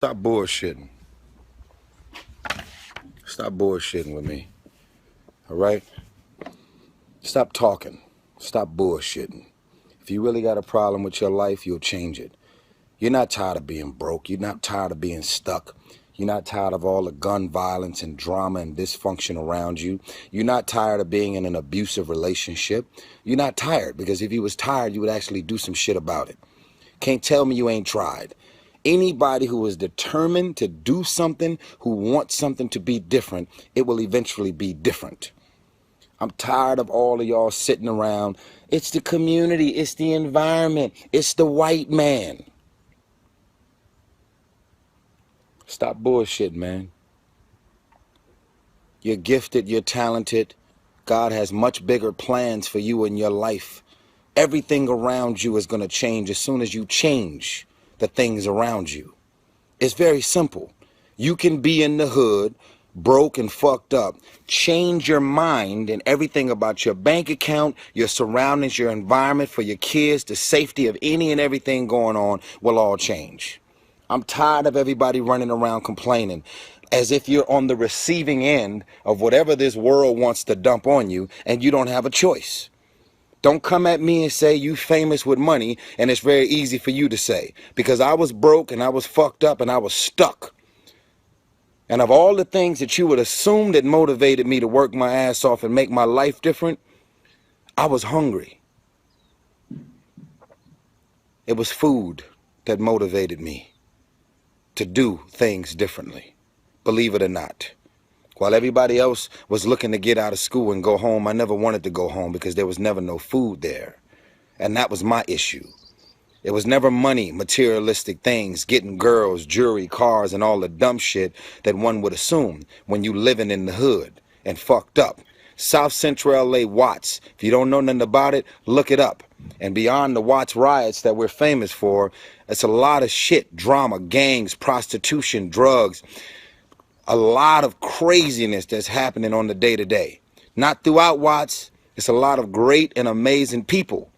Stop bullshitting. Stop bullshitting with me. All right? Stop talking. Stop bullshitting. If you really got a problem with your life, you'll change it. You're not tired of being broke. You're not tired of being stuck. You're not tired of all the gun violence and drama and dysfunction around you. You're not tired of being in an abusive relationship. You're not tired, because if you was tired, you would actually do some shit about it. Can't tell me you ain't tried. Anybody who is determined to do something, who wants something to be different, it will eventually be different. I'm tired of all of y'all sitting around. It's the community, it's the environment, it's the white man. Stop bullshit, man. You're gifted, you're talented. God has much bigger plans for you in your life. Everything around you is going to change as soon as you change the things around you. It's very simple. You can be in the hood, broke and fucked up. Change your mind, and everything about your bank account, your surroundings, your environment, for your kids, the safety of any and everything going on will all change. I'm tired of everybody running around complaining as if you're on the receiving end of whatever this world wants to dump on you and you don't have a choice. Don't come at me and say you famous with money and it's very easy for you to say, because I was broke and I was fucked up and I was stuck. And of all the things that you would assume that motivated me to work my ass off and make my life different, I was hungry. It was food that motivated me to do things differently, believe it or not. While everybody else was looking to get out of school and go home, I never wanted to go home because there was never no food there. And that was my issue. It was never money, materialistic things, getting girls, jewelry, cars, and all the dumb shit that one would assume when you living in the hood and fucked up. South Central LA Watts. If you don't know nothing about it, look it up. And beyond the Watts riots that we're famous for, it's a lot of shit, drama, gangs, prostitution, drugs, a lot of craziness that's happening on the day-to-day. Not throughout Watts. It's a lot of great and amazing people,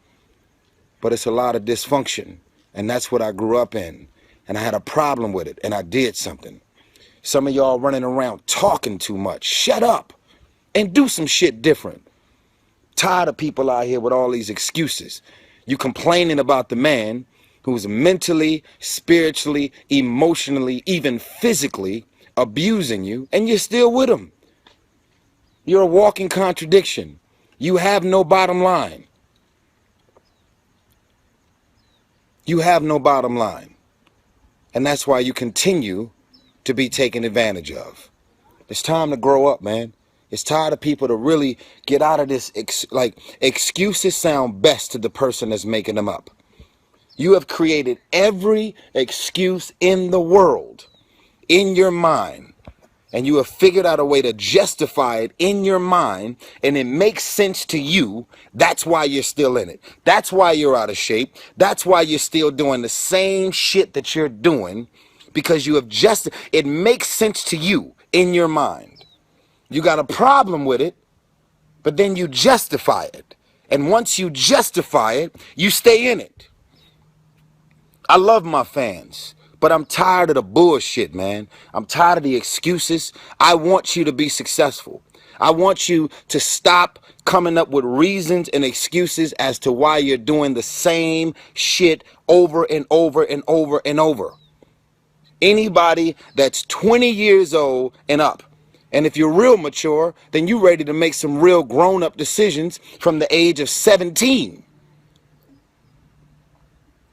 but it's a lot of dysfunction. And that's what I grew up in. And I had a problem with it, and I did something. Some of y'all running around talking too much. Shut up and do some shit different. Tired of people out here with all these excuses. You complaining about the man who's mentally, spiritually, emotionally, even physically abusing you, and you're still with him. You're a walking contradiction. You have no bottom line. You have no bottom line. And that's why you continue to be taken advantage of. It's time to grow up, man. It's tired of people to really get out of this. Excuses sound best to the person that's making them up. You have created every excuse in the world in your mind, and you have figured out a way to justify it in your mind, and it makes sense to you. That's why you're still in it. That's why you're out of shape. That's why you're still doing the same shit that you're doing, because you have it makes sense to you in your mind. You got a problem with it, but then you justify it. And once you justify it, you stay in it. I love my fans, but I'm tired of the bullshit, man. I'm tired of the excuses. I want you to be successful. I want you to stop coming up with reasons and excuses as to why you're doing the same shit over and over and over and over. Anybody that's 20 years old and up, and if you're real mature, then you're ready to make some real grown-up decisions from the age of 17.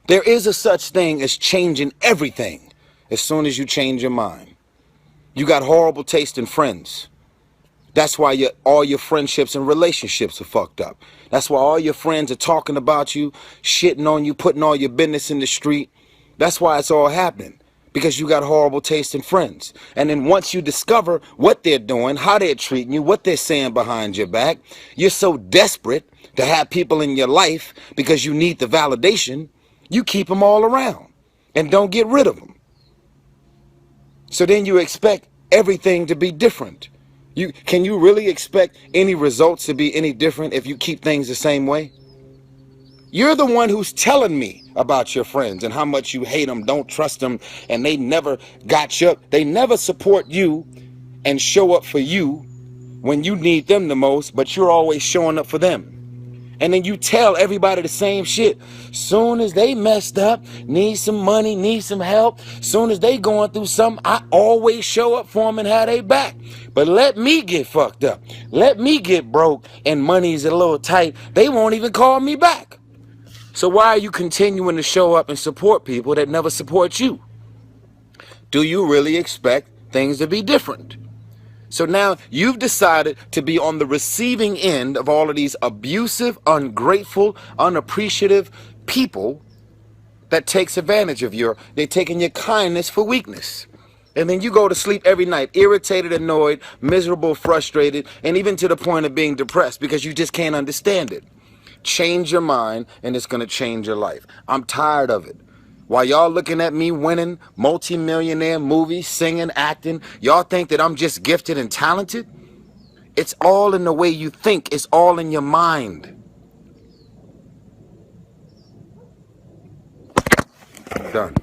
There is a such thing as changing everything as soon as you change your mind. You got horrible taste in friends. That's why all your friendships and relationships are fucked up. That's why all your friends are talking about you, shitting on you, putting all your business in the street. That's why it's all happening, because you got horrible taste in friends. And then once you discover what they're doing, how they're treating you, what they're saying behind your back, you're so desperate to have people in your life because you need the validation. You keep them all around and don't get rid of them. So then you expect everything to be different. Can you really expect any results to be any different if you keep things the same way? You're the one who's telling me about your friends and how much you hate them, don't trust them, and they never got you. They never support you and show up for you when you need them the most, but you're always showing up for them. And then you tell everybody the same shit. Soon as they messed up, need some money, need some help, soon as they going through something, I always show up for them and have their back. But let me get fucked up. Let me get broke and money's a little tight. They won't even call me back. So why are you continuing to show up and support people that never support you? Do you really expect things to be different? So now you've decided to be on the receiving end of all of these abusive, ungrateful, unappreciative people that takes advantage of they're taking your kindness for weakness. And then you go to sleep every night, irritated, annoyed, miserable, frustrated, and even to the point of being depressed because you just can't understand it. Change your mind and it's going to change your life. I'm tired of it. While y'all looking at me winning multi-millionaire movies, singing, acting, y'all think that I'm just gifted and talented? It's all in the way you think. It's all in your mind. Done.